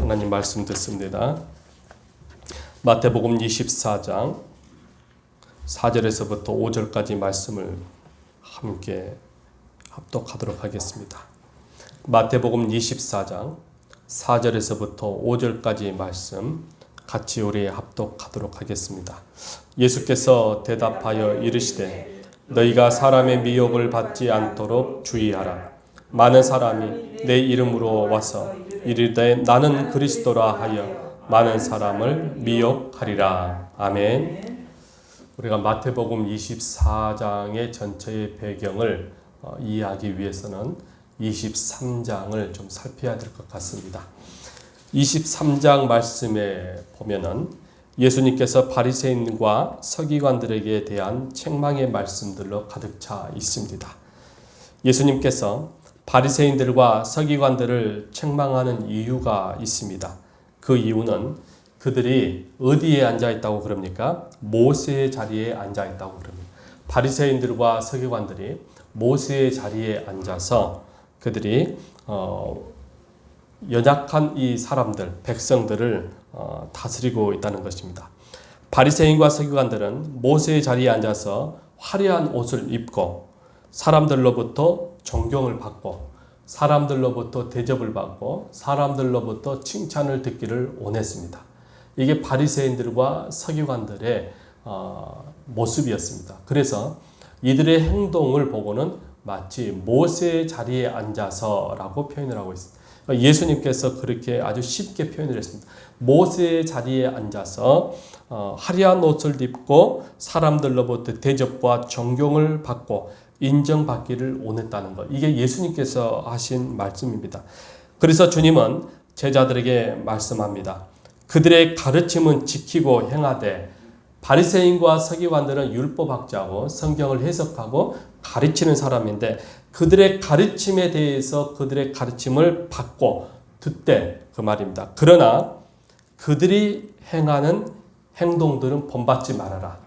하나님 말씀 듣습니다. 마태복음 24장 4절에서부터 5절까지 말씀을 함께 합독하도록 하겠습니다. 마태복음 24장 4절에서부터 5절까지 말씀 같이 우리 합독하도록 하겠습니다. 예수께서 대답하여 이르시되 너희가 사람의 미혹을 받지 않도록 주의하라. 많은 사람이 내 이름으로 와서 이르되 나는 그리스도라 하여 많은 사람을 미혹하리라. 아멘. 우리가 마태복음 24장의 전체의 배경을 이해하기 위해서는 23장을 좀 살펴야 될 것 같습니다. 23장 말씀에 보면은 예수님께서 바리새인과 서기관들에게 대한 책망의 말씀들로 가득 차 있습니다. 예수님께서 바리새인들과 서기관들을 책망하는 이유가 있습니다. 그 이유는 그들이 어디에 앉아 있다고 그럽니까? 모세의 자리에 앉아 있다고 그럽니다. 바리새인들과 서기관들이 모세의 자리에 앉아서 그들이 연약한 이 사람들, 백성들을 다스리고 있다는 것입니다. 바리새인과 서기관들은 모세의 자리에 앉아서 화려한 옷을 입고 사람들로부터 존경을 받고 사람들로부터 대접을 받고 사람들로부터 칭찬을 듣기를 원했습니다. 이게 바리새인들과 서기관들의 모습이었습니다. 그래서 이들의 행동을 보고는 마치 모세의 자리에 앉아서라고 표현을 하고 있습니다. 예수님께서 그렇게 아주 쉽게 표현을 했습니다. 모세의 자리에 앉아서 화려한 옷을 입고 사람들로부터 대접과 존경을 받고 인정받기를 원했다는 것. 이게 예수님께서 하신 말씀입니다. 그래서 주님은 제자들에게 말씀합니다. 그들의 가르침은 지키고 행하되 바리새인과 서기관들은 율법학자고 성경을 해석하고 가르치는 사람인데 그들의 가르침에 대해서 그들의 가르침을 받고 듣되 그 말입니다. 그러나 그들이 행하는 행동들은 본받지 말아라.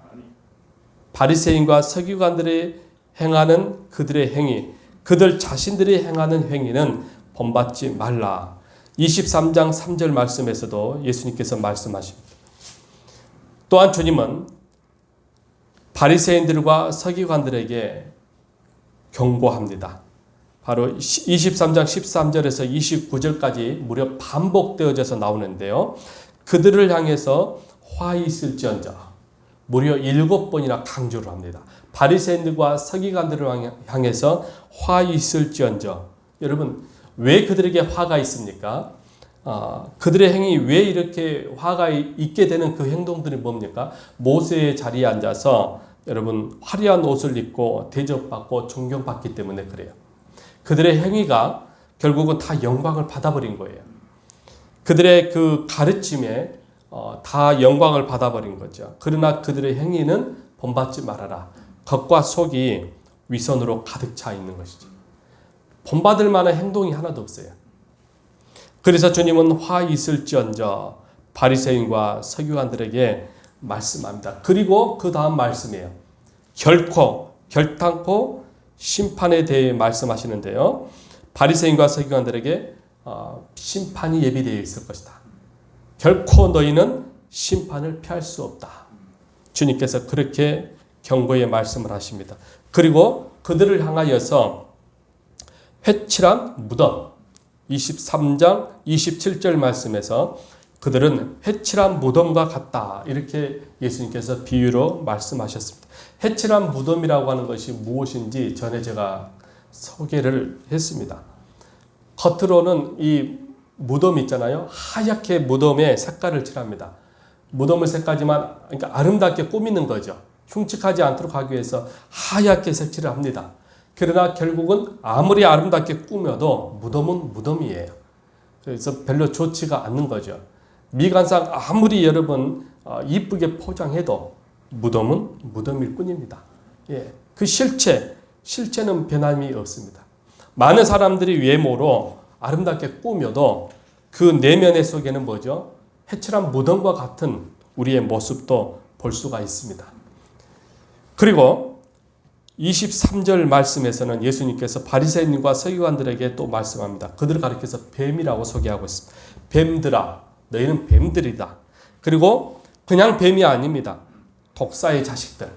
바리새인과 서기관들이 행하는 그들의 행위, 그들 자신들이 행하는 행위는 본받지 말라. 23장 3절 말씀에서도 예수님께서 말씀하십니다. 또한 주님은 바리새인들과 서기관들에게 경고합니다. 바로 23장 13절에서 29절까지 무려 반복되어져서 나오는데요. 그들을 향해서 화 있을지언정 무려 7번이나 강조를 합니다. 바리새인들과 서기관들을 향해서 화 있을지언정. 여러분 왜 그들에게 화가 있습니까? 그들의 행위 왜 이렇게 화가 있게 되는 그 행동들이 뭡니까? 모세의 자리에 앉아서 여러분 화려한 옷을 입고 대접받고 존경받기 때문에 그래요. 그들의 행위가 결국은 다 영광을 받아버린 거예요. 그들의 그 가르침에 다 영광을 받아버린 거죠. 그러나 그들의 행위는 본받지 말아라. 겉과 속이 위선으로 가득 차 있는 것이죠. 본받을 만한 행동이 하나도 없어요. 그래서 주님은 화 있을지언정 바리새인과 서기관들에게 말씀합니다. 그리고 그 다음 말씀이에요. 결탄코 심판에 대해 말씀하시는데요. 바리새인과 서기관들에게 심판이 예비되어 있을 것이다. 결코 너희는 심판을 피할 수 없다. 주님께서 그렇게 경고의 말씀을 하십니다. 그리고 그들을 향하여서 회칠한 무덤 23장 27절 말씀에서 그들은 회칠한 무덤과 같다. 이렇게 예수님께서 비유로 말씀하셨습니다. 회칠한 무덤이라고 하는 것이 무엇인지 전에 제가 소개를 했습니다. 겉으로는 이 무덤 있잖아요. 하얗게 무덤에 색깔을 칠합니다. 무덤을 색깔지만 그러니까 아름답게 꾸미는 거죠. 흉측하지 않도록 하기 위해서 하얗게 색칠을 합니다. 그러나 결국은 아무리 아름답게 꾸며도 무덤은 무덤이에요. 그래서 별로 좋지가 않는 거죠. 미관상 아무리 여러분 이쁘게 포장해도 무덤은 무덤일 뿐입니다. 예, 그 실체는 변함이 없습니다. 많은 사람들이 외모로 아름답게 꾸며도 그 내면의 속에는 뭐죠? 회칠한 무덤과 같은 우리의 모습도 볼 수가 있습니다. 그리고 23절 말씀에서는 예수님께서 바리새인과 서기관들에게 또 말씀합니다. 그들을 가리켜서 뱀이라고 소개하고 있습니다. 뱀들아, 너희는 뱀들이다. 그리고 그냥 뱀이 아닙니다. 독사의 자식들.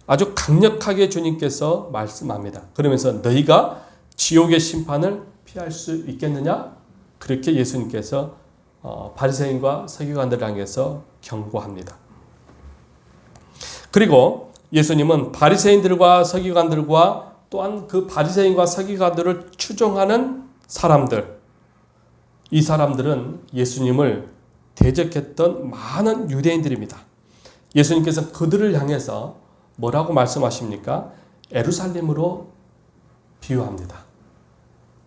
아주 강력하게 주님께서 말씀합니다. 그러면서 너희가 지옥의 심판을 피할 수 있겠느냐? 그렇게 예수님께서 바리새인과 서기관들을 향해서 경고합니다. 그리고 예수님은 바리새인들과 서기관들과 또한 그 바리새인과 서기관들을 추종하는 사람들, 이 사람들은 예수님을 대적했던 많은 유대인들입니다. 예수님께서 그들을 향해서 뭐라고 말씀하십니까? 예루살렘으로 비유합니다.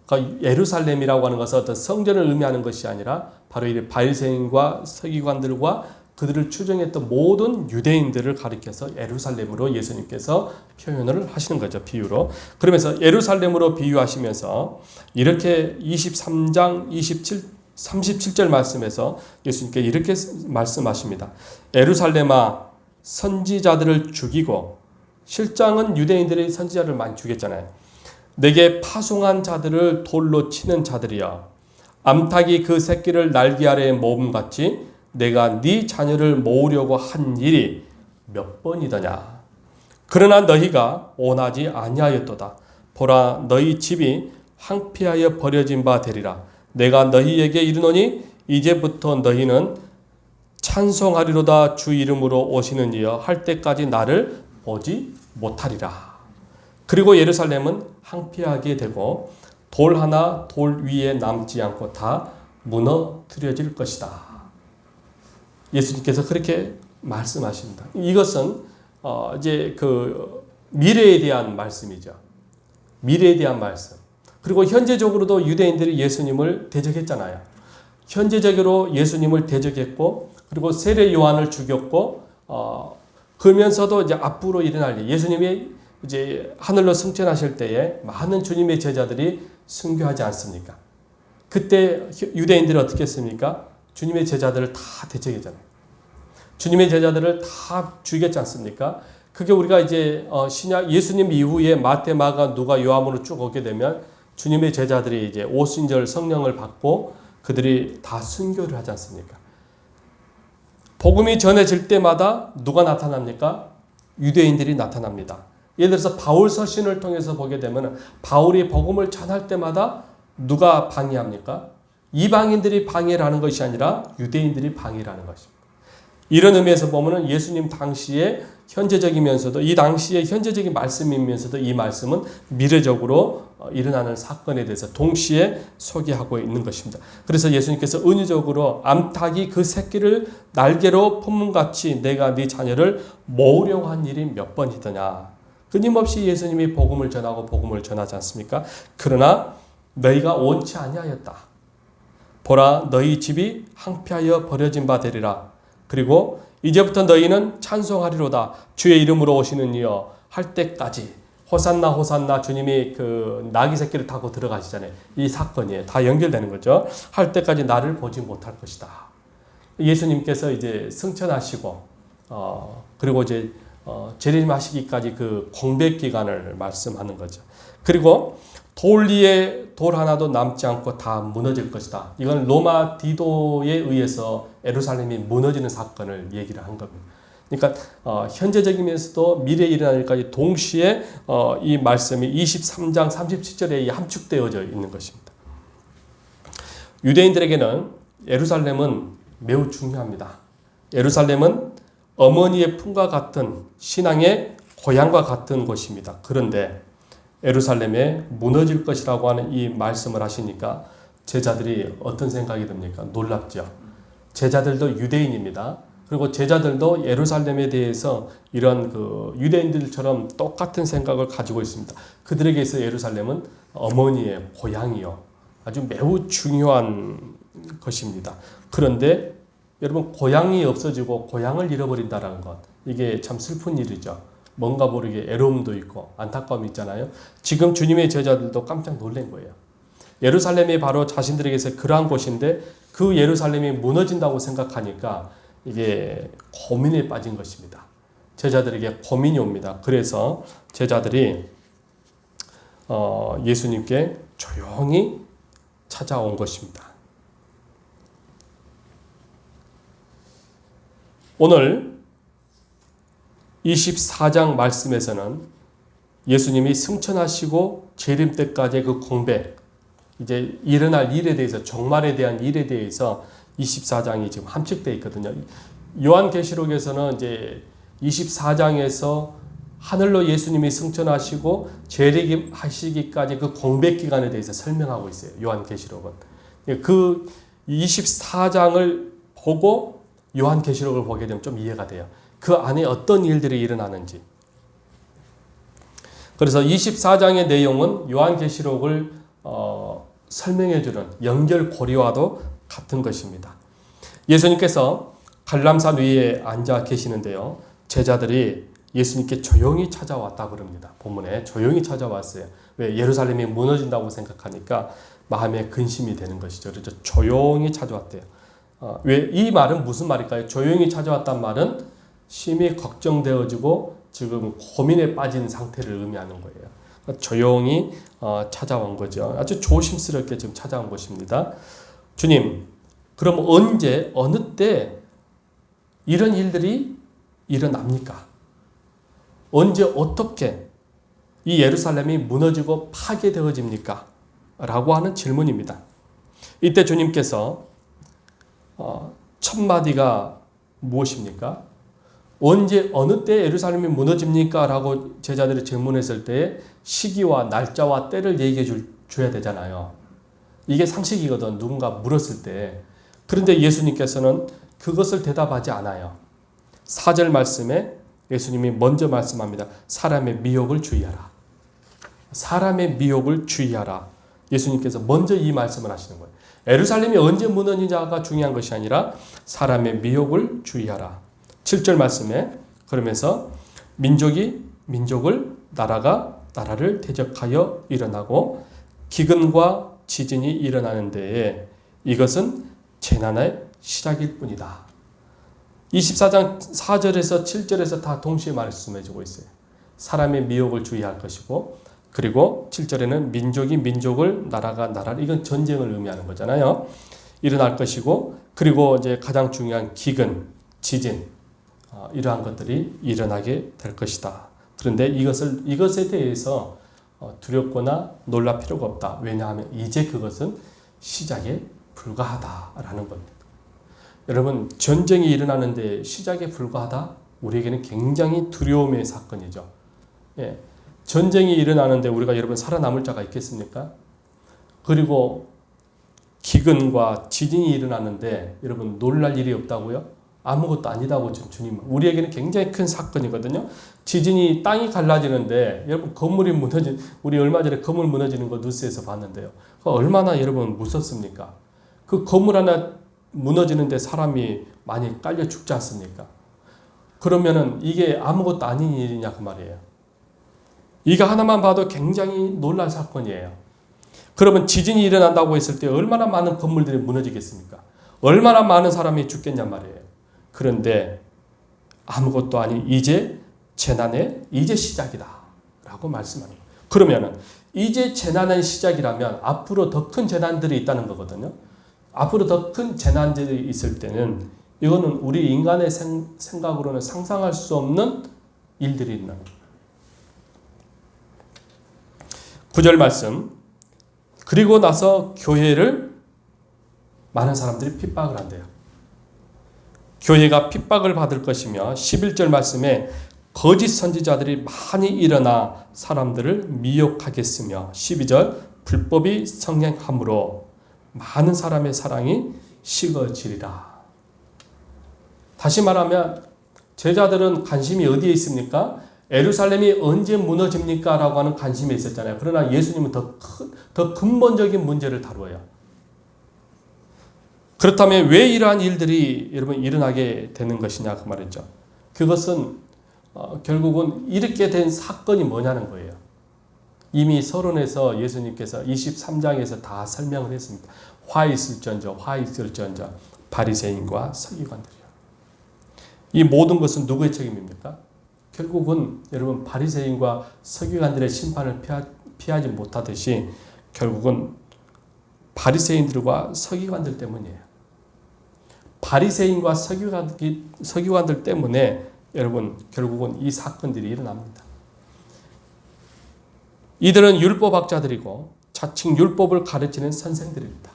그러니까 예루살렘이라고 하는 것은 어떤 성전을 의미하는 것이 아니라 바로 이 바리새인과 서기관들과 그들을 추종했던 모든 유대인들을 가리켜서 예루살렘으로 예수님께서 표현을 하시는 거죠. 비유로. 그러면서 예루살렘으로 비유하시면서 이렇게 23장 37절 말씀에서 예수님께 이렇게 말씀하십니다. 예루살렘아, 선지자들을 죽이고, 실장은 유대인들이 선지자를 많이 죽였잖아요. 내게 파송한 자들을 돌로 치는 자들이여, 암탉이 그 새끼를 날개 아래에 모음같이 내가 네 자녀를 모으려고 한 일이 몇 번이더냐. 그러나 너희가 원하지 아니하였도다. 보라, 너희 집이 황폐하여 버려진 바 되리라. 내가 너희에게 이르노니 이제부터 너희는 찬송하리로다. 주 이름으로 오시는 이여 할 때까지 나를 보지 못하리라. 그리고 예루살렘은 황폐하게 되고 돌 하나 돌 위에 남지 않고 다 무너뜨려질 것이다. 예수님께서 그렇게 말씀하십니다. 이것은 이제 그 미래에 대한 말씀이죠. 미래에 대한 말씀. 그리고 현재적으로도 유대인들이 예수님을 대적했잖아요. 현재적으로 예수님을 대적했고, 그리고 세례 요한을 죽였고, 그러면서도 이제 앞으로 일어날 일, 예수님이 이제 하늘로 승천하실 때에 많은 주님의 제자들이 순교하지 않습니까? 그때 유대인들이 어떻게 했습니까? 주님의 제자들을 다 대적했잖아요. 주님의 제자들을 다 죽였지 않습니까? 그게 우리가 이제 신약 예수님 이후에 마태, 마가, 누가, 요한으로 쭉 오게 되면 주님의 제자들이 이제 오순절 성령을 받고 그들이 다 순교를 하지 않습니까? 복음이 전해질 때마다 누가 나타납니까? 유대인들이 나타납니다. 예를 들어서 바울 서신을 통해서 보게 되면 바울이 복음을 전할 때마다 누가 방해합니까? 이방인들이 방해를 하는 것이 아니라 유대인들이 방해를 하는 것입니다. 이런 의미에서 보면 예수님 당시에 현재적이면서도 이 당시에 현재적인 말씀이면서도 이 말씀은 미래적으로 일어나는 사건에 대해서 동시에 소개하고 있는 것입니다. 그래서 예수님께서 은유적으로 암탉이 그 새끼를 날개로 품음같이 내가 네 자녀를 모으려고 한 일이 몇 번이더냐. 끊임없이 예수님이 복음을 전하고 복음을 전하지 않습니까? 그러나 너희가 원치 아니하였다. 보라, 너희 집이 황폐하여 버려진 바 되리라. 그리고 이제부터 너희는 찬송하리로다. 주의 이름으로 오시는 이여 할 때까지. 호산나 호산나, 주님이 그 나귀 새끼를 타고 들어가시잖아요. 이 사건이에요. 다 연결되는 거죠. 할 때까지 나를 보지 못할 것이다. 예수님께서 이제 승천하시고 그리고 이제 재림하시기까지 그 공백 기간을 말씀하는 거죠. 그리고 돌 위에 돌 하나도 남지 않고 다 무너질 것이다. 이건 로마 디도에 의해서 예루살렘이 무너지는 사건을 얘기를 한 겁니다. 그러니까 현재적이면서도 미래에 일어날 일까지 동시에 이 말씀이 23장 37절에 함축되어져 있는 것입니다. 유대인들에게는 예루살렘은 매우 중요합니다. 예루살렘은 어머니의 품과 같은 신앙의 고향과 같은 곳입니다. 그런데 예루살렘에 무너질 것이라고 하는 이 말씀을 하시니까 제자들이 어떤 생각이 듭니까? 놀랍죠. 제자들도 유대인입니다. 그리고 제자들도 예루살렘에 대해서 이런 그 유대인들처럼 똑같은 생각을 가지고 있습니다. 그들에게 있어 예루살렘은 어머니의 고향이요. 아주 매우 중요한 것입니다. 그런데 여러분, 고향이 없어지고 고향을 잃어버린다는 것, 이게 참 슬픈 일이죠. 뭔가 모르게 애로움도 있고 안타까움이 있잖아요. 지금 주님의 제자들도 깜짝 놀란 거예요. 예루살렘이 바로 자신들에게서 그러한 곳인데 그 예루살렘이 무너진다고 생각하니까 이게 고민에 빠진 것입니다. 제자들에게 고민이 옵니다. 그래서 제자들이 예수님께 조용히 찾아온 것입니다. 오늘 24장 말씀에서는 예수님이 승천하시고 재림 때까지의 그 공백, 이제 일어날 일에 대해서, 종말에 대한 일에 대해서 24장이 지금 함축되어 있거든요. 요한계시록에서는 이제 24장에서 하늘로 예수님이 승천하시고 재림하시기까지 그 공백 기간에 대해서 설명하고 있어요. 요한계시록은. 그 24장을 보고 요한계시록을 보게 되면 좀 이해가 돼요. 그 안에 어떤 일들이 일어나는지. 그래서 24장의 내용은 요한계시록을 설명해주는 연결고리와도 같은 것입니다. 예수님께서 갈람산 위에 앉아 계시는데요. 제자들이 예수님께 조용히 찾아왔다 그럽니다. 본문에 조용히 찾아왔어요. 왜? 예루살렘이 무너진다고 생각하니까 마음에 근심이 되는 것이죠. 그래서 조용히 찾아왔대요. 왜? 이 말은 무슨 말일까요? 조용히 찾아왔단 말은 심히 걱정되어지고 지금 고민에 빠진 상태를 의미하는 거예요. 조용히 찾아온 거죠. 아주 조심스럽게 지금 찾아온 것입니다. 주님, 그럼 언제, 어느 때 이런 일들이 일어납니까? 언제 어떻게 이 예루살렘이 무너지고 파괴되어집니까? 라고 하는 질문입니다. 이때 주님께서 첫 마디가 무엇입니까? 언제 어느 때 예루살렘이 무너집니까? 라고 제자들이 질문했을 때 시기와 날짜와 때를 얘기해 줘야 되잖아요. 이게 상식이거든. 누군가 물었을 때. 그런데 예수님께서는 그것을 대답하지 않아요. 4절 말씀에 예수님이 먼저 말씀합니다. 사람의 미혹을 주의하라. 사람의 미혹을 주의하라. 예수님께서 먼저 이 말씀을 하시는 거예요. 예루살렘이 언제 무너지냐가 중요한 것이 아니라 사람의 미혹을 주의하라. 7절 말씀에 그러면서 민족이 민족을, 나라가 나라를 대적하여 일어나고 기근과 지진이 일어나는 데에 이것은 재난의 시작일 뿐이다. 24장 4절에서 7절에서 다 동시에 말씀해주고 있어요. 사람의 미혹을 주의할 것이고, 그리고 7절에는 민족이 민족을, 나라가 나라를, 이건 전쟁을 의미하는 거잖아요. 일어날 것이고, 그리고 이제 가장 중요한 기근, 지진, 이러한 것들이 일어나게 될 것이다. 그런데 이것에 대해서 두렵거나 놀랄 필요가 없다. 왜냐하면 이제 그것은 시작에 불과하다라는 겁니다. 여러분, 전쟁이 일어나는데 시작에 불과하다? 우리에게는 굉장히 두려움의 사건이죠. 예. 전쟁이 일어나는데 우리가 여러분 살아남을 자가 있겠습니까? 그리고 기근과 지진이 일어나는데 여러분 놀랄 일이 없다고요? 아무것도 아니다고 지금 주님은. 우리에게는 굉장히 큰 사건이거든요. 지진이 땅이 갈라지는데 여러분 우리 얼마 전에 건물 무너지는 거 뉴스에서 봤는데요. 얼마나 여러분 무섭습니까? 그 건물 하나 무너지는데 사람이 많이 깔려 죽지 않습니까? 그러면은 이게 아무것도 아닌 일이냐 그 말이에요. 이거 하나만 봐도 굉장히 놀랄 사건이에요. 그러면 지진이 일어난다고 했을 때 얼마나 많은 건물들이 무너지겠습니까? 얼마나 많은 사람이 죽겠냔 말이에요. 그런데 아무것도 아닌 이제 재난의 이제 시작이다 라고 말씀하는 거예요. 그러면은 이제 재난의 시작이라면 앞으로 더 큰 재난들이 있다는 거거든요. 앞으로 더 큰 재난들이 있을 때는 이거는 우리 인간의 생각으로는 상상할 수 없는 일들이 있는 거예요. 9절 말씀. 그리고 나서 교회를 많은 사람들이 핍박을 한대요. 교회가 핍박을 받을 것이며 11절 말씀에 거짓 선지자들이 많이 일어나 사람들을 미혹하겠으며 12절 불법이 성행함으로 많은 사람의 사랑이 식어지리라. 다시 말하면 제자들은 관심이 어디에 있습니까? 예루살렘이 언제 무너집니까? 라고 하는 관심이 있었잖아요. 그러나 예수님은 더 근본적인 문제를 다루어요. 그렇다면 왜 이러한 일들이 여러분 일어나게 되는 것이냐 그 말이죠. 그것은 결국은 이렇게 된 사건이 뭐냐는 거예요. 이미 서론에서 예수님께서 23장에서 다 설명을 했습니다. 화 있을전저 바리새인과 서기관들이요. 이 모든 것은 누구의 책임입니까? 결국은 여러분 바리새인과 서기관들의 심판을 피하지 못하듯이 결국은 바리새인들과 서기관들 때문이에요. 바리새인과 서기관들 때문에 여러분 결국은 이 사건들이 일어납니다. 이들은 율법학자들이고 자칭 율법을 가르치는 선생들입니다.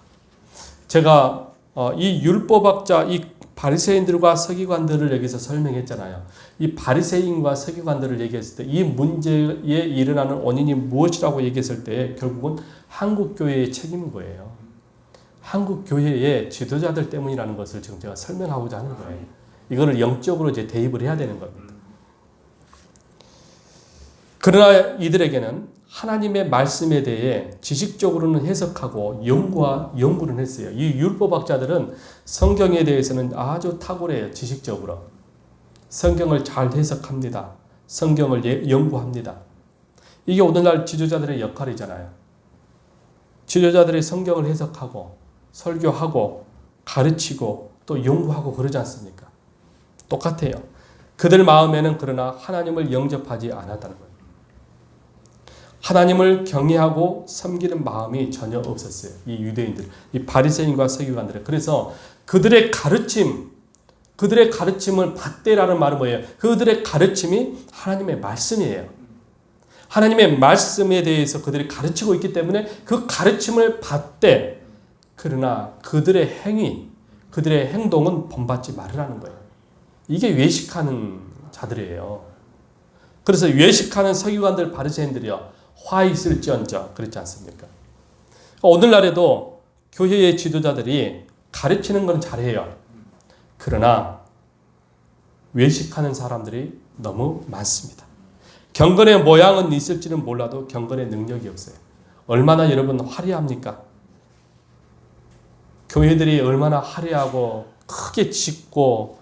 제가 이 율법학자, 이 바리새인들과 서기관들을 여기서 설명했잖아요. 이 바리새인과 서기관들을 얘기했을 때 이 문제에 일어나는 원인이 무엇이라고 얘기했을 때 결국은 한국 교회의 책임인 거예요. 한국 교회의 지도자들 때문이라는 것을 지금 제가 설명하고자 하는 거예요. 이거를 영적으로 이제 대입을 해야 되는 겁니다. 그러나 이들에게는 하나님의 말씀에 대해 지식적으로는 해석하고 연구를 했어요. 이 율법학자들은 성경에 대해서는 아주 탁월해요. 지식적으로. 성경을 잘 해석합니다. 성경을 연구합니다. 이게 오늘날 지도자들의 역할이잖아요. 지도자들이 성경을 해석하고 설교하고 가르치고 또 연구하고 그러지 않습니까? 똑같아요. 그들 마음에는 그러나 하나님을 영접하지 않았다는 거예요. 하나님을 경외하고 섬기는 마음이 전혀 없었어요. 이 유대인들, 이 바리새인과 서기관들. 그래서 그들의 가르침을 받되라는 말은 뭐예요? 그들의 가르침이 하나님의 말씀이에요. 하나님의 말씀에 대해서 그들이 가르치고 있기 때문에 그 가르침을 받되, 그러나 그들의 행위, 그들의 행동은 본받지 말으라는 거예요. 이게 외식하는 자들이에요. 그래서 외식하는 서기관들, 바리새인들이요, 화 있을지언정, 그렇지 않습니까? 오늘날에도 교회의 지도자들이 가르치는 건 잘해요. 그러나 외식하는 사람들이 너무 많습니다. 경건의 모양은 있을지는 몰라도 경건의 능력이 없어요. 얼마나 여러분 화려합니까? 교회들이 얼마나 화려하고 크게 짓고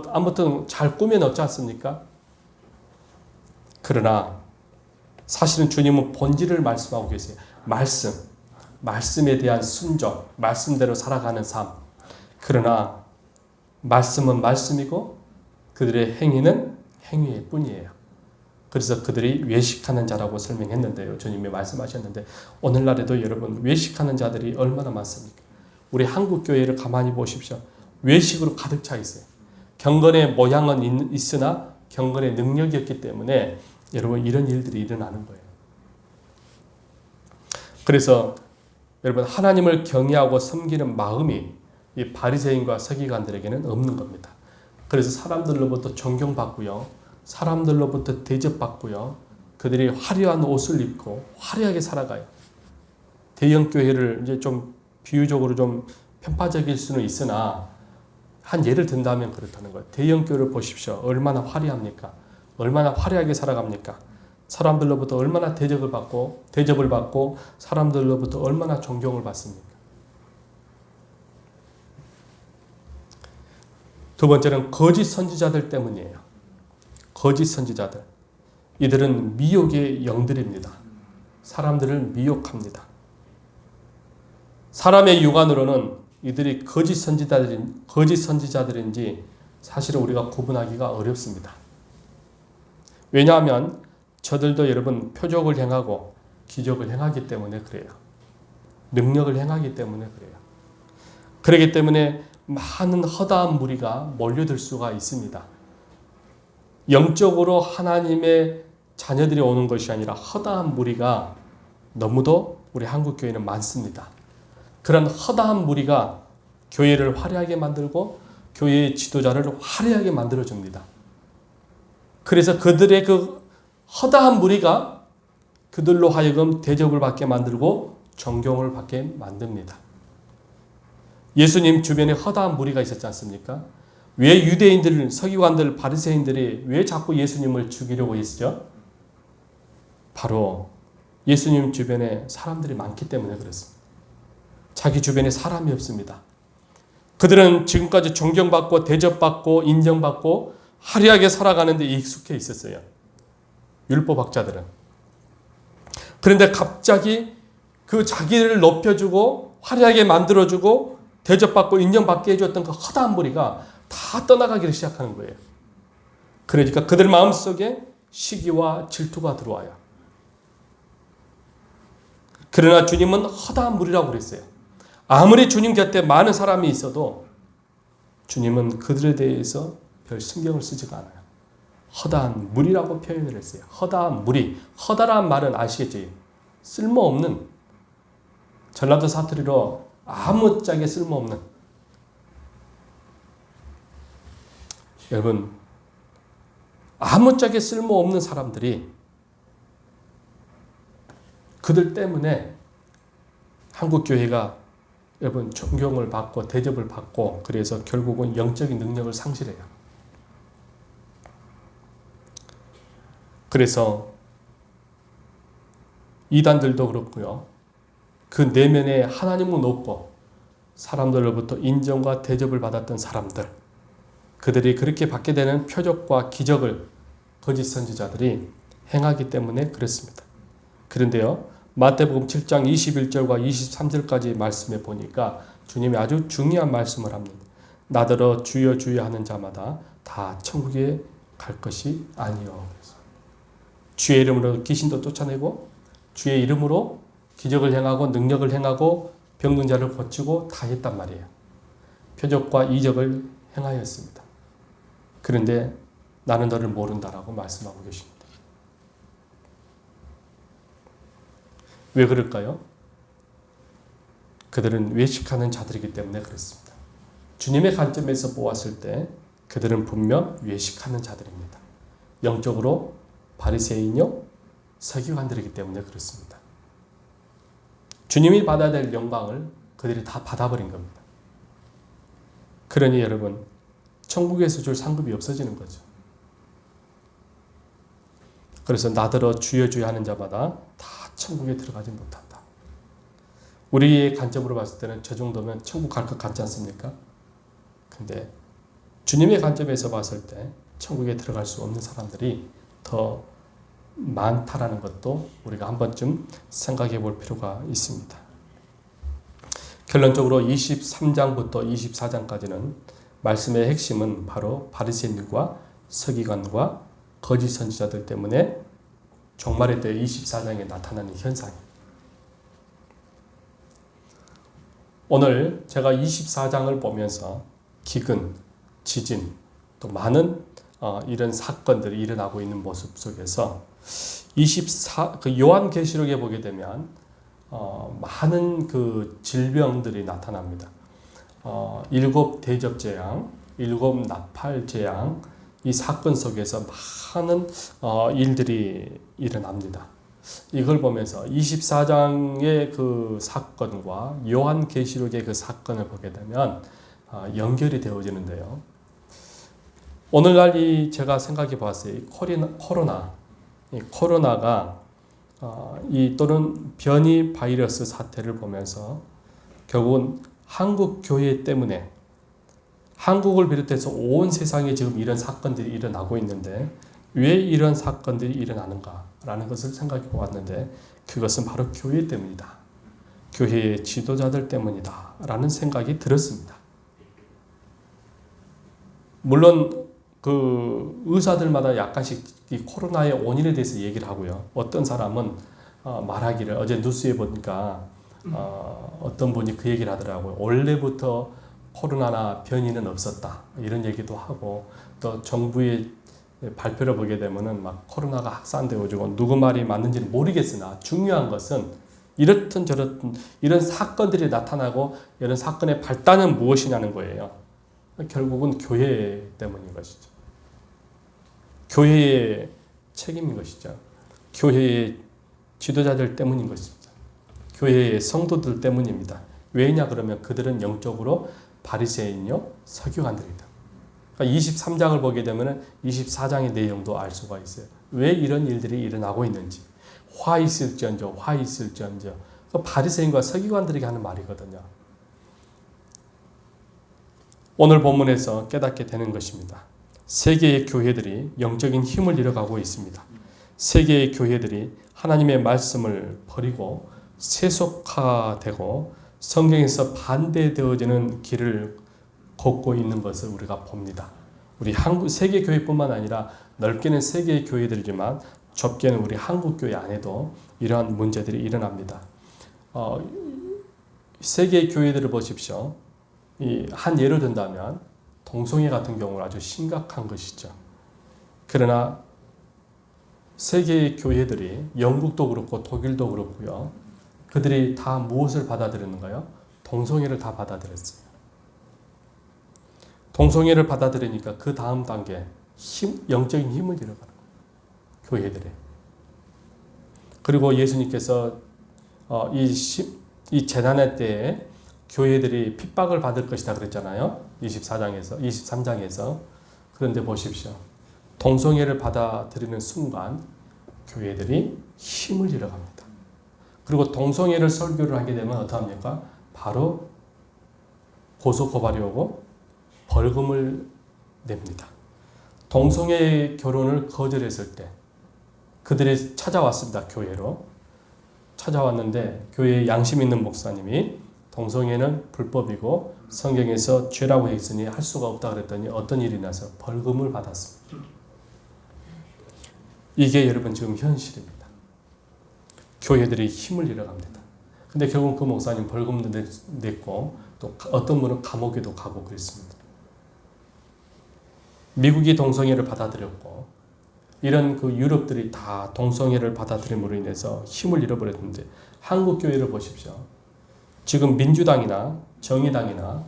아무튼 잘 꾸며놓지 않습니까? 그러나 사실은 주님은 본질을 말씀하고 계세요. 말씀에 대한 순종, 말씀대로 살아가는 삶. 그러나 말씀은 말씀이고 그들의 행위는 행위일 뿐이에요. 그래서 그들이 외식하는 자라고 설명했는데요. 주님이 말씀하셨는데 오늘날에도 여러분 외식하는 자들이 얼마나 많습니까? 우리 한국 교회를 가만히 보십시오. 외식으로 가득 차 있어요. 경건의 모양은 있으나 경건의 능력이 없기 때문에 여러분 이런 일들이 일어나는 거예요. 그래서 여러분 하나님을 경외하고 섬기는 마음이 이 바리새인과 서기관들에게는 없는 겁니다. 그래서 사람들로부터 존경받고요. 사람들로부터 대접받고요. 그들이 화려한 옷을 입고 화려하게 살아가요. 대형 교회를 이제 좀 비유적으로 좀 편파적일 수는 있으나 한 예를 든다면 그렇다는 거예요. 대형 교회를 보십시오. 얼마나 화려합니까? 얼마나 화려하게 살아갑니까? 사람들로부터 얼마나 대접을 받고 사람들로부터 얼마나 존경을 받습니까? 두 번째는 거짓 선지자들 때문이에요. 거짓 선지자들. 이들은 미혹의 영들입니다. 사람들을 미혹합니다. 사람의 육안으로는 이들이 거짓 선지자들인지 사실은 우리가 구분하기가 어렵습니다. 왜냐하면 저들도 여러분 표적을 행하고 기적을 행하기 때문에 그래요. 능력을 행하기 때문에 그래요. 그렇기 때문에 많은 허다한 무리가 몰려들 수가 있습니다. 영적으로 하나님의 자녀들이 오는 것이 아니라 허다한 무리가 너무도 우리 한국 교회는 많습니다. 그런 허다한 무리가 교회를 화려하게 만들고 교회의 지도자를 화려하게 만들어줍니다. 그래서 그들의 그 허다한 무리가 그들로 하여금 대접을 받게 만들고 존경을 받게 만듭니다. 예수님 주변에 허다한 무리가 있었지 않습니까? 왜 유대인들, 서기관들, 바리새인들이 왜 자꾸 예수님을 죽이려고 했죠? 바로 예수님 주변에 사람들이 많기 때문에 그렇습니다. 자기 주변에 사람이 없습니다. 그들은 지금까지 존경받고 대접받고 인정받고 화려하게 살아가는 데 익숙해 있었어요. 율법학자들은. 그런데 갑자기 그 자기를 높여주고 화려하게 만들어주고 대접받고 인정받게 해줬던 그 허다한 무리가 다 떠나가기를 시작하는 거예요. 그러니까 그들 마음속에 시기와 질투가 들어와요. 그러나 주님은 허다한 무리라고 그랬어요. 아무리 주님 곁에 많은 사람이 있어도 주님은 그들에 대해서 별 신경을 쓰지가 않아요. 허다한 무리라고 표현을 했어요. 허다한 무리. 허다란 말은 아시겠죠? 쓸모없는, 전라도 사투리로 아무짝에 쓸모없는. 여러분, 아무짝에 쓸모없는 사람들이 그들 때문에 한국교회가 여러분 존경을 받고 대접을 받고 그래서 결국은 영적인 능력을 상실해요. 그래서 이단들도 그렇고요. 그 내면에 하나님은 없고 사람들로부터 인정과 대접을 받았던 사람들, 그들이 그렇게 받게 되는 표적과 기적을 거짓 선지자들이 행하기 때문에 그렇습니다. 그런데요, 마태복음 7장 21절과 23절까지 말씀해 보니까 주님이 아주 중요한 말씀을 합니다. 나더러 주여 주여 하는 자마다 다 천국에 갈 것이 아니요. 주의 이름으로 귀신도 쫓아내고 주의 이름으로 기적을 행하고 능력을 행하고 병든 자를 고치고 다 했단 말이에요. 표적과 이적을 행하였습니다. 그런데 나는 너를 모른다라고 말씀하고 계십니다. 왜 그럴까요? 그들은 외식하는 자들이기 때문에 그렇습니다. 주님의 관점에서 보았을 때 그들은 분명 외식하는 자들입니다. 영적으로 바리새인요, 서기관들이기 때문에 그렇습니다. 주님이 받아야 될 영광을 그들이 다 받아버린 겁니다. 그러니 여러분, 천국에서 줄 상급이 없어지는 거죠. 그래서 나더러 주여 주여 하는 자마다 다 천국에 들어가지 못한다. 우리의 관점으로 봤을 때는 저 정도면 천국 갈 것 같지 않습니까? 근데 주님의 관점에서 봤을 때 천국에 들어갈 수 없는 사람들이 더 많다라는 것도 우리가 한 번쯤 생각해 볼 필요가 있습니다. 결론적으로 23장부터 24장까지는 말씀의 핵심은 바로 바리새인과 서기관과 거짓 선지자들 때문에 종말의 때 24장에 나타나는 현상입니다. 오늘 제가 24장을 보면서 기근, 지진, 또 많은 이런 사건들이 일어나고 있는 모습 속에서 요한계시록에 보게 되면 많은 그 질병들이 나타납니다. 7 대접재앙, 7 나팔재앙, 이 사건 속에서 많은 일들이 일어납니다. 이걸 보면서 24장의 그 사건과 요한계시록의 그 사건을 보게 되면 연결이 되어지는데요. 오늘날 제가 생각해 봤어요. 이 코로나가 또는 변이 바이러스 사태를 보면서 결국은 한국 교회 때문에 한국을 비롯해서 온 세상에 지금 이런 사건들이 일어나고 있는데 왜 이런 사건들이 일어나는가라는 것을 생각해 보았는데 그것은 바로 교회 때문이다. 교회의 지도자들 때문이다. 라는 생각이 들었습니다. 물론 그 의사들마다 약간씩 이 코로나의 원인에 대해서 얘기를 하고요. 어떤 사람은 말하기를 어제 뉴스에 보니까 어떤 분이 그 얘기를 하더라고요. 원래부터 코로나나 변이는 없었다. 이런 얘기도 하고 또 정부의 발표를 보게 되면은 막 코로나가 확산되어지고 누구 말이 맞는지는 모르겠으나 중요한 것은 이렇든 저렇든 이런 사건들이 나타나고 이런 사건의 발단은 무엇이냐는 거예요. 결국은 교회 때문인 것이죠. 교회의 책임인 것이죠. 교회의 지도자들 때문인 것입니다. 교회의 성도들 때문입니다. 왜냐 그러면 그들은 영적으로 바리새인요 서기관들이다. 그러니까 23장을 보게 되면 24장의 내용도 알 수가 있어요. 왜 이런 일들이 일어나고 있는지. 화 있을지언정, 화 있을지언정. 바리새인과 서기관들에게 하는 말이거든요. 오늘 본문에서 깨닫게 되는 것입니다. 세계의 교회들이 영적인 힘을 잃어가고 있습니다. 세계의 교회들이 하나님의 말씀을 버리고 세속화되고 성경에서 반대되어지는 길을 걷고 있는 것을 우리가 봅니다. 우리 한국 세계 교회뿐만 아니라 넓게는 세계의 교회들이지만 좁게는 우리 한국 교회 안에도 이러한 문제들이 일어납니다. 세계 교회들을 보십시오. 한 예를 든다면 동성애 같은 경우는 아주 심각한 것이죠. 그러나 세계의 교회들이 영국도 그렇고 독일도 그렇고요. 그들이 다 무엇을 받아들였는가요? 동성애를 다 받아들였어요. 동성애를 받아들이니까 그 다음 단계 영적인 힘을 잃어가는 거예요. 교회들이. 그리고 예수님께서 이 재난의 때에 교회들이 핍박을 받을 것이다 그랬잖아요. 23장에서. 그런데 보십시오. 동성애를 받아들이는 순간 교회들이 힘을 잃어갑니다. 그리고 동성애를 설교를 하게 되면 어떡합니까? 바로 고소 고발이 오고 벌금을 냅니다. 동성애 결혼을 거절했을 때 그들이 찾아왔습니다. 교회로. 찾아왔는데 교회에 양심 있는 목사님이 동성애는 불법이고 성경에서 죄라고 했으니 할 수가 없다 그랬더니 어떤 일이 나서 벌금을 받았습니다. 이게 여러분 지금 현실입니다. 교회들이 힘을 잃어갑니다. 근데 결국 그 목사님 벌금도 냈고 또 어떤 분은 감옥에도 가고 그랬습니다. 미국이 동성애를 받아들였고 이런 그 유럽들이 다 동성애를 받아들임으로 인해서 힘을 잃어버렸는데 한국 교회를 보십시오. 지금 민주당이나 정의당이나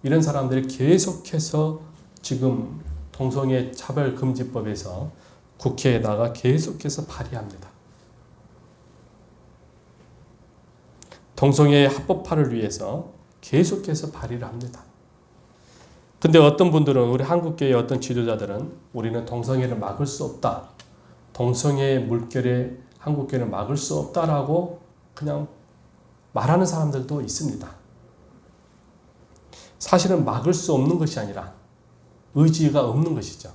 이런 사람들이 계속해서 지금 동성애 차별금지법에서 국회에다가 계속해서 발의합니다. 동성애 합법화를 위해서 계속해서 발의를 합니다. 근데 어떤 분들은 우리 한국교회의 어떤 지도자들은 우리는 동성애를 막을 수 없다. 동성애의 물결에 한국교회를 막을 수 없다라고 그냥 말하는 사람들도 있습니다. 사실은 막을 수 없는 것이 아니라 의지가 없는 것이죠.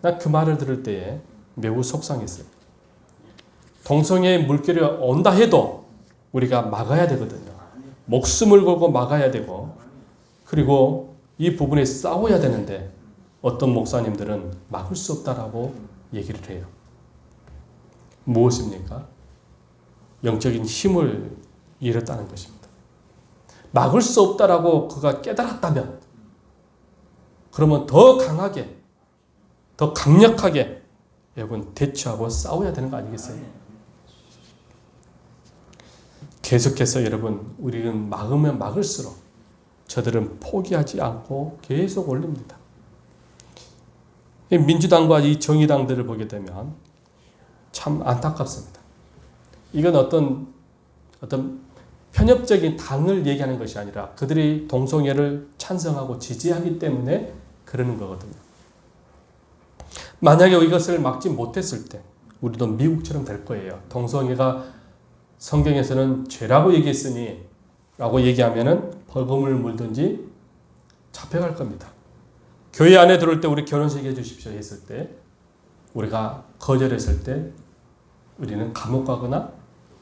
난 그 말을 들을 때에 매우 속상했어요. 동성애의 물결이 온다 해도 우리가 막아야 되거든요. 목숨을 걸고 막아야 되고 그리고 이 부분에 싸워야 되는데 어떤 목사님들은 막을 수 없다라고 얘기를 해요. 무엇입니까? 영적인 힘을 잃었다는 것입니다. 막을 수 없다라고 그가 깨달았다면 그러면 더 강하게 더 강력하게 여러분 대처하고 싸워야 되는 거 아니겠어요? 계속해서 여러분 우리는 막으면 막을수록 저들은 포기하지 않고 계속 올립니다. 민주당과 이 정의당들을 보게 되면 참 안타깝습니다. 이건 어떤 편협적인 당을 얘기하는 것이 아니라 그들이 동성애를 찬성하고 지지하기 때문에 그러는 거거든요. 만약에 이것을 막지 못했을 때 우리도 미국처럼 될 거예요. 동성애가 성경에서는 죄라고 얘기했으니 라고 얘기하면은 벌금을 물든지 잡혀갈 겁니다. 교회 안에 들어올 때 우리 결혼식 해주십시오 했을 때 우리가 거절했을 때 우리는 감옥 가거나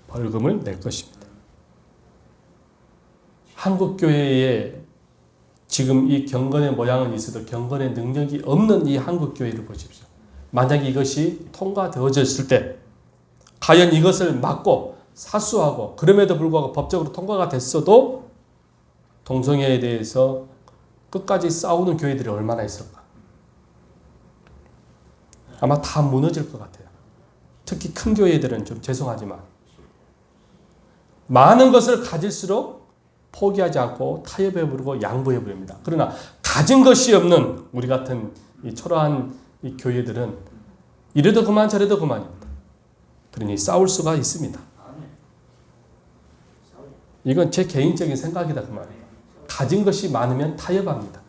벌금을 낼 것입니다. 한국 교회에 지금 이 경건의 모양은 있어도 경건의 능력이 없는 이 한국 교회를 보십시오. 만약에 이것이 통과되어졌을 때 과연 이것을 막고 사수하고 그럼에도 불구하고 법적으로 통과가 됐어도 동성애에 대해서 끝까지 싸우는 교회들이 얼마나 있을까? 아마 다 무너질 것 같아요. 특히 큰 교회들은 좀 죄송하지만 많은 것을 가질수록 포기하지 않고 타협해버리고 양보해버립니다. 그러나 가진 것이 없는 우리 같은 이 초라한 이 교회들은 이래도 그만 저래도 그만입니다. 그러니 싸울 수가 있습니다. 이건 제 개인적인 생각이다 그 말이에요. 가진 것이 많으면 타협합니다.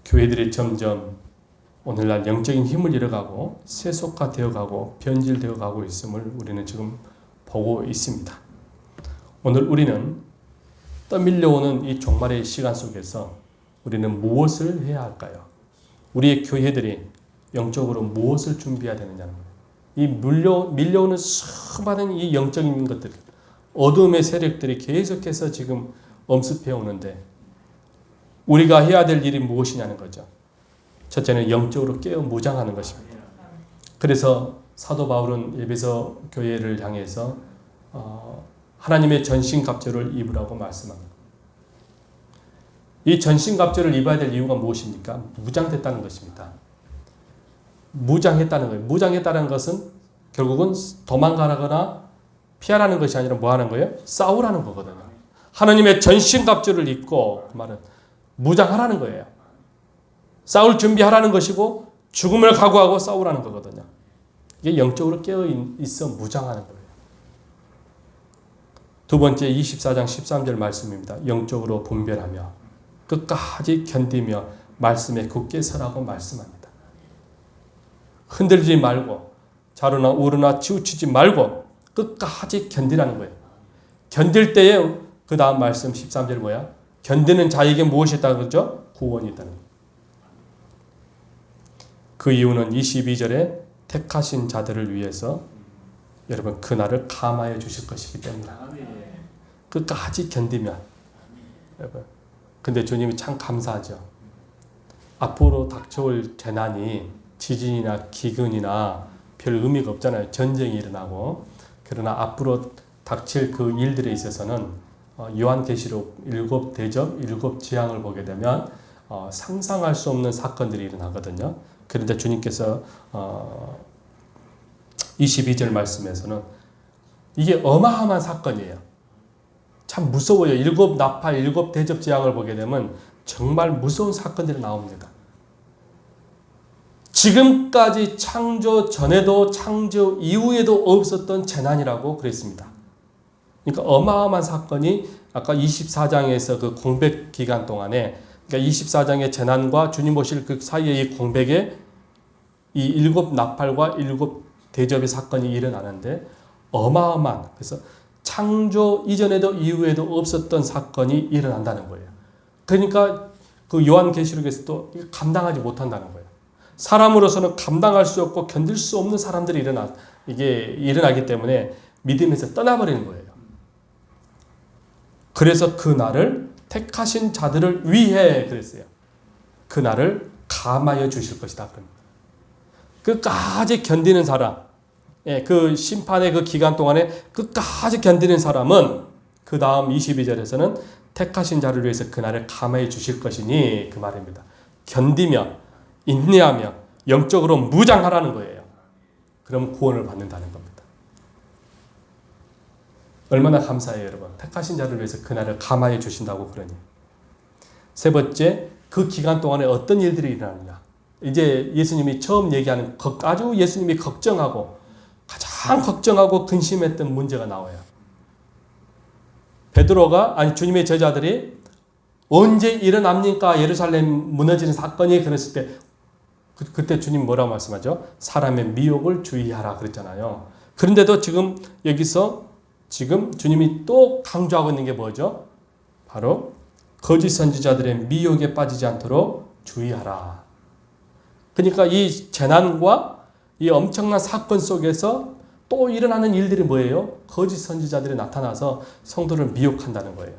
교회들이 점점 오늘날 영적인 힘을 잃어가고 세속화되어가고 변질되어가고 있음을 우리는 지금 보고 있습니다. 오늘 우리는 떠밀려오는 이 종말의 시간 속에서 우리는 무엇을 해야 할까요? 우리의 교회들이 영적으로 무엇을 준비해야 되느냐는 거예요. 이 밀려오는 수많은 이 영적인 것들, 어둠의 세력들이 계속해서 지금 엄습해 오는데 우리가 해야 될 일이 무엇이냐는 거죠. 첫째는 영적으로 깨어 무장하는 것입니다. 그래서 사도 바울은 에베소 교회를 향해서 하나님의 전신갑주를 입으라고 말씀합니다. 이 전신갑주를 입어야 될 이유가 무엇입니까? 무장됐다는 것입니다. 무장했다는 거예요. 무장했다는 것은 결국은 도망가거나 피하라는 것이 아니라 뭐 하는 거예요? 싸우라는 거거든요. 하나님의 전신갑주를 입고 그 말은 무장하라는 거예요. 싸울 준비하라는 것이고 죽음을 각오하고 싸우라는 거거든요. 이게 영적으로 깨어 있어 무장하는 거예요. 두 번째 24장 13절 말씀입니다. 영적으로 분별하며 끝까지 견디며 말씀에 굳게 서라고 말씀합니다. 흔들리지 말고 좌로나 우로나 치우치지 말고 끝까지 견디라는 거예요. 견딜 때에 그 다음 말씀 13절 뭐야? 견디는 자에게 무엇이 있다고 그러죠? 구원이 있다는 거예요. 그 이유는 22절에 택하신 자들을 위해서 여러분 그날을 감하여 주실 것이기 때문이다. 끝까지 견디면 여러분 근데 주님이 참 감사하죠. 앞으로 닥쳐올 재난이 지진이나 기근이나 별 의미가 없잖아요. 전쟁이 일어나고. 그러나 앞으로 닥칠 그 일들에 있어서는 요한계시록 7대접 7재앙을 보게 되면 상상할 수 없는 사건들이 일어나거든요. 그런데 주님께서 22절 말씀에서는 이게 어마어마한 사건이에요. 참 무서워요. 7나팔 7대접 재앙을 보게 되면 정말 무서운 사건들이 나옵니다. 지금까지 창조 전에도 창조 이후에도 없었던 재난이라고 그랬습니다. 그러니까 어마어마한 사건이 아까 24장에서 그 공백 기간 동안에 그러니까 24장의 재난과 주님 오실 그 사이의 이 공백에 이 7나팔과 7대접의 사건이 일어나는데 어마어마한 그래서 창조 이전에도 이후에도 없었던 사건이 일어난다는 거예요. 그러니까 그 요한계시록에서도 감당하지 못한다는 거예요. 사람으로서는 감당할 수 없고 견딜 수 없는 사람들이 이게 일어나기 때문에 믿음에서 떠나버리는 거예요. 그래서 그 날을 택하신 자들을 위해 그랬어요. 그 날을 감하여 주실 것이다. 끝까지 견디는 사람, 그 심판의 그 기간 동안에 끝까지 견디는 사람은 그 다음 22절에서는 택하신 자를 위해서 그날을 감하여 주실 것이니 그 말입니다. 견디며 인내하며 영적으로 무장하라는 거예요. 그럼 구원을 받는다는 겁니다. 얼마나 감사해요 여러분. 택하신 자를 위해서 그날을 감하여 주신다고 그러니. 세 번째 그 기간 동안에 어떤 일들이 일어나느냐. 이제 예수님이 처음 얘기하는 아주 예수님이 가장 걱정하고 근심했던 문제가 나와요. 주님의 제자들이 언제 일어납니까? 예루살렘 무너지는 사건이 그랬을 때 그때 주님 뭐라고 말씀하죠? 사람의 미혹을 주의하라 그랬잖아요. 그런데도 지금 여기서 주님이 또 강조하고 있는 게 뭐죠? 바로 거짓 선지자들의 미혹에 빠지지 않도록 주의하라. 그러니까 이 재난과 이 엄청난 사건 속에서 또 일어나는 일들이 뭐예요? 거짓 선지자들이 나타나서 성도를 미혹한다는 거예요.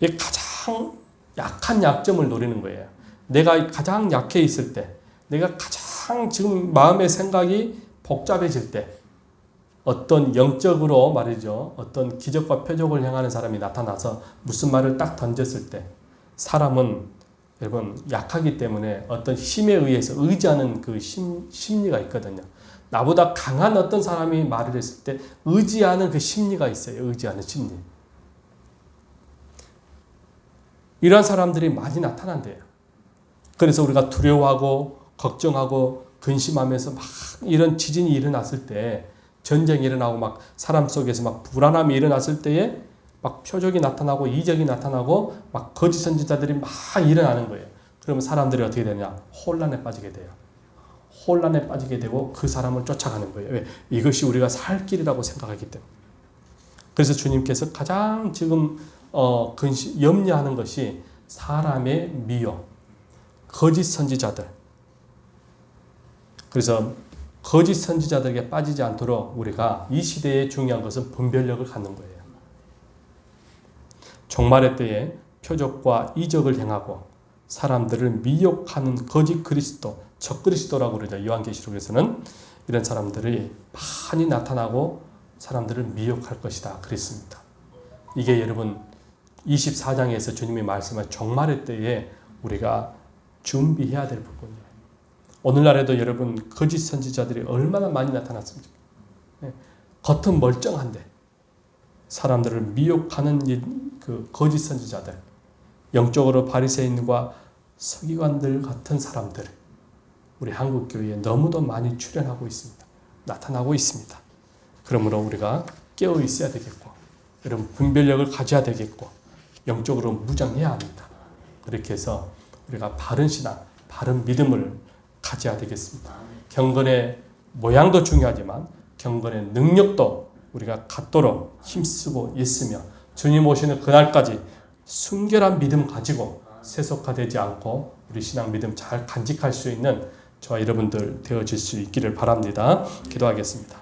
이게 가장 약한 약점을 노리는 거예요. 내가 가장 약해 있을 때, 내가 가장 지금 마음의 생각이 복잡해질 때, 어떤 영적으로 말이죠. 어떤 기적과 표적을 행하는 사람이 나타나서 무슨 말을 딱 던졌을 때, 사람은 여러분 약하기 때문에 어떤 힘에 의해서 의지하는 그 심리가 있거든요. 나보다 강한 어떤 사람이 말을 했을 때 의지하는 그 심리가 있어요. 의지하는 심리. 이런 사람들이 많이 나타난대요. 그래서 우리가 두려워하고 걱정하고 근심하면서 막 이런 지진이 일어났을 때 전쟁이 일어나고 막 사람 속에서 막 불안함이 일어났을 때에 막 표적이 나타나고 이적이 나타나고 막 거짓 선지자들이 막 일어나는 거예요. 그러면 사람들이 어떻게 되냐? 혼란에 빠지게 돼요. 혼란에 빠지게 되고 그 사람을 쫓아가는 거예요. 왜? 이것이 우리가 살 길이라고 생각하기 때문에. 그래서 주님께서 가장 지금 염려하는 것이 사람의 미혹, 거짓 선지자들. 그래서 거짓 선지자들에게 빠지지 않도록 우리가 이 시대에 중요한 것은 분별력을 갖는 거예요. 종말의 때에 표적과 이적을 행하고 사람들을 미혹하는 거짓 그리스도, 적그리스도라고 그러죠. 요한계시록에서는 이런 사람들이 많이 나타나고 사람들을 미혹할 것이다 그랬습니다. 이게 여러분 24장에서 주님이 말씀한 종말의 때에 우리가 준비해야 될 부분이에요. 오늘날에도 여러분 거짓 선지자들이 얼마나 많이 나타났습니까? 겉은 멀쩡한데 사람들을 미혹하는 그 거짓 선지자들, 영적으로 바리새인과 서기관들 같은 사람들, 우리 한국 교회에 너무도 많이 출현하고 있습니다. 나타나고 있습니다. 그러므로 우리가 깨어 있어야 되겠고, 여러분 분별력을 가져야 되겠고, 영적으로 무장해야 합니다. 그렇게 해서 우리가 바른 신앙, 바른 믿음을 가져야 되겠습니다. 경건의 모양도 중요하지만 경건의 능력도 우리가 갖도록 힘쓰고 있으며 주님 오시는 그날까지 순결한 믿음 가지고 세속화되지 않고 우리 신앙 믿음 잘 간직할 수 있는 저와 여러분들 되어질 수 있기를 바랍니다. 기도하겠습니다.